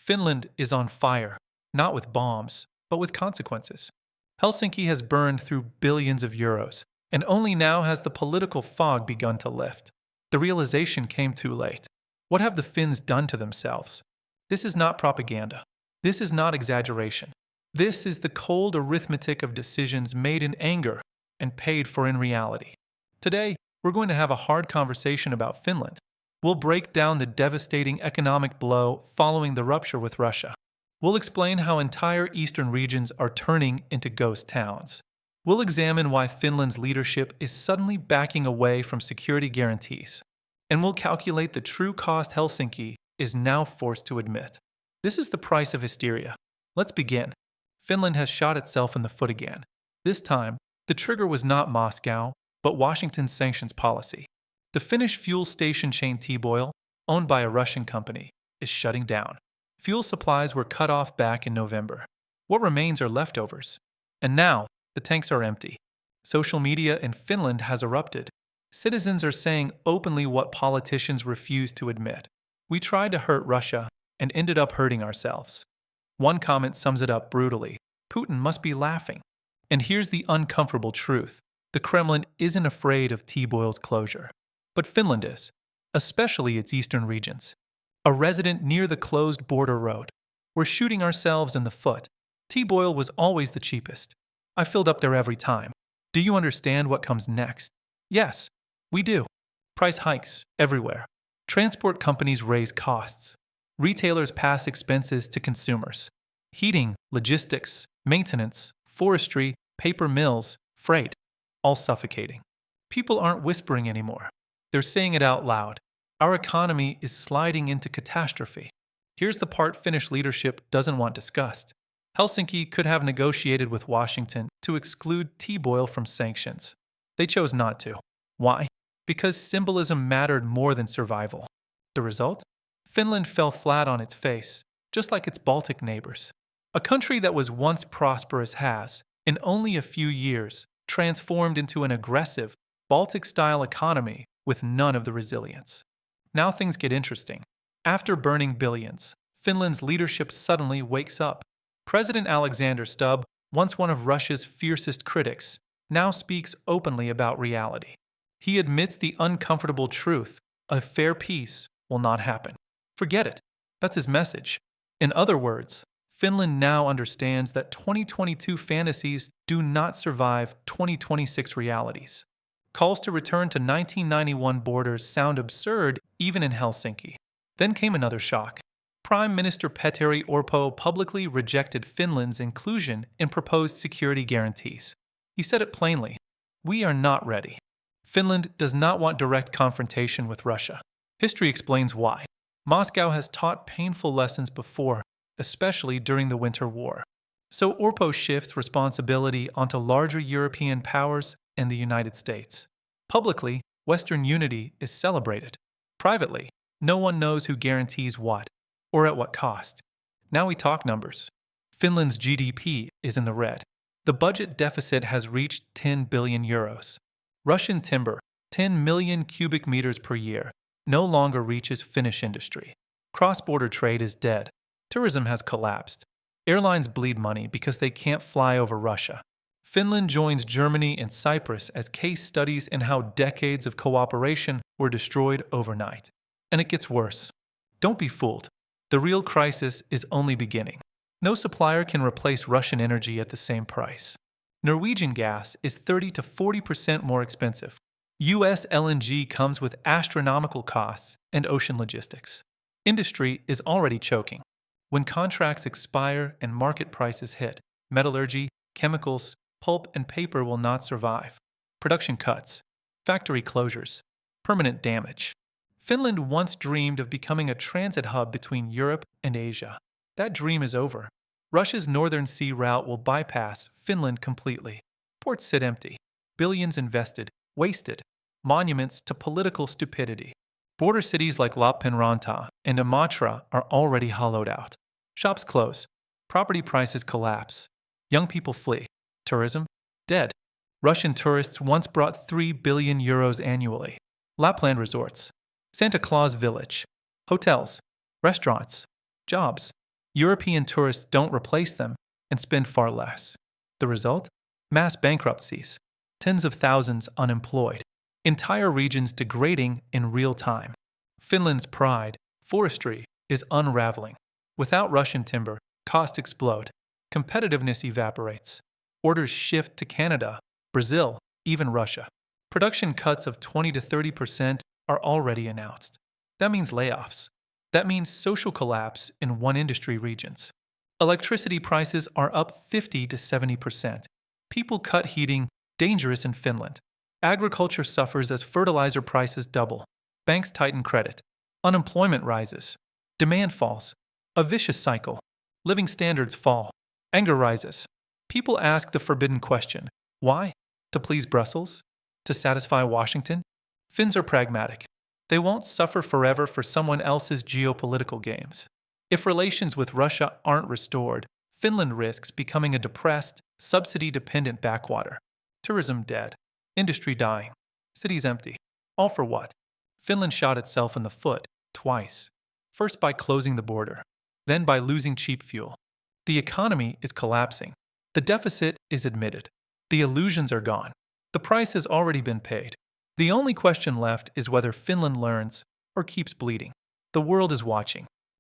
Finland is on fire, not with bombs, but with consequences. Helsinki has burned through billions of euros, and only now has the political fog begun to lift. The realization came too late. What have the Finns done to themselves? This is not propaganda. This is not exaggeration. This is the cold arithmetic of decisions made in anger and paid for in reality. Today, we're going to have a hard conversation about Finland. We'll break down the devastating economic blow following the rupture with Russia. We'll explain how entire eastern regions are turning into ghost towns. We'll examine why Finland's leadership is suddenly backing away from security guarantees. And we'll calculate the true cost Helsinki is now forced to admit. This is the price of hysteria. Let's begin. Finland has shot itself in the foot again. This time, the trigger was not Moscow, but Washington's sanctions policy. The Finnish fuel station chain T-Boil, owned by a Russian company, is shutting down. Fuel supplies were cut off back in November. What remains are leftovers. And now, the tanks are empty. Social media in Finland has erupted. Citizens are saying openly what politicians refuse to admit. We tried to hurt Russia and ended up hurting ourselves. One comment sums it up brutally. Putin must be laughing. And here's the uncomfortable truth. The Kremlin isn't afraid of T-Boil's closure. But Finland is, especially its eastern regions. A resident near the closed border road. We're shooting ourselves in the foot. T-Boil was always the cheapest. I filled up there every time. Do you understand what comes next? Yes, we do. Price hikes everywhere. Transport companies raise costs. Retailers pass expenses to consumers. Heating, logistics, maintenance, forestry, paper mills, freight, all suffocating. People aren't whispering anymore. They're saying it out loud. Our economy is sliding into catastrophe. Here's the part Finnish leadership doesn't want discussed. Helsinki could have negotiated with Washington to exclude T-Boil from sanctions. They chose not to. Why? Because symbolism mattered more than survival. The result? Finland fell flat on its face, just like its Baltic neighbors. A country that was once prosperous has, in only a few years, transformed into an aggressive, Baltic-style economy with none of the resilience. Now things get interesting. After burning billions, Finland's leadership suddenly wakes up. President Alexander Stubb, once one of Russia's fiercest critics, now speaks openly about reality. He admits the uncomfortable truth: a fair peace will not happen. Forget it. That's his message. In other words, Finland now understands that 2022 fantasies do not survive 2026 realities. Calls to return to 1991 borders sound absurd even in Helsinki. Then came another shock. Prime Minister Petteri Orpo publicly rejected Finland's inclusion in proposed security guarantees. He said it plainly: "We are not ready." Finland does not want direct confrontation with Russia. History explains why. Moscow has taught painful lessons before, especially during the Winter War. So Orpo shifts responsibility onto larger European powers and the United States. Publicly, Western unity is celebrated. Privately, no one knows who guarantees what, or at what cost. Now we talk numbers. Finland's GDP is in the red. The budget deficit has reached 10 billion euros. Russian timber, 10 million cubic meters per year, no longer reaches Finnish industry. Cross-border trade is dead. Tourism has collapsed. Airlines bleed money because they can't fly over Russia. Finland joins Germany and Cyprus as case studies in how decades of cooperation were destroyed overnight. And it gets worse. Don't be fooled. The real crisis is only beginning. No supplier can replace Russian energy at the same price. Norwegian gas is 30 to 40% more expensive. US LNG comes with astronomical costs and ocean logistics. Industry is already choking. When contracts expire and market prices hit, metallurgy, chemicals, pulp, and paper will not survive. Production cuts, factory closures, permanent damage. Finland once dreamed of becoming a transit hub between Europe and Asia. That dream is over. Russia's Northern Sea route will bypass Finland completely. Ports sit empty. Billions invested, wasted. Monuments to political stupidity. Border cities like Lappeenranta and Imatra are already hollowed out. Shops close. Property prices collapse. Young people flee. Tourism? Dead. Russian tourists once brought 3 billion euros annually. Lapland resorts. Santa Claus Village. Hotels. Restaurants. Jobs. European tourists don't replace them and spend far less. The result? Mass bankruptcies, tens of thousands unemployed, entire regions degrading in real time. Finland's pride, forestry, is unraveling. Without Russian timber, costs explode, competitiveness evaporates, orders shift to Canada, Brazil, even Russia. Production cuts of 20 to 30% are already announced. That means layoffs. That means social collapse in one industry regions. Electricity prices are up 50 to 70%. People cut heating, dangerous in Finland. Agriculture suffers as fertilizer prices double. Banks tighten credit. Unemployment rises. Demand falls. A vicious cycle. Living standards fall. Anger rises. People ask the forbidden question, why? To please Brussels? To satisfy Washington? Finns are pragmatic. They won't suffer forever for someone else's geopolitical games. If relations with Russia aren't restored, Finland risks becoming a depressed, subsidy-dependent backwater. Tourism dead. Industry dying. Cities empty. All for what? Finland shot itself in the foot, twice. First by closing the border, then by losing cheap fuel. The economy is collapsing. The deficit is admitted. The illusions are gone. The price has already been paid. The only question left is whether Finland learns or keeps bleeding. The world is watching.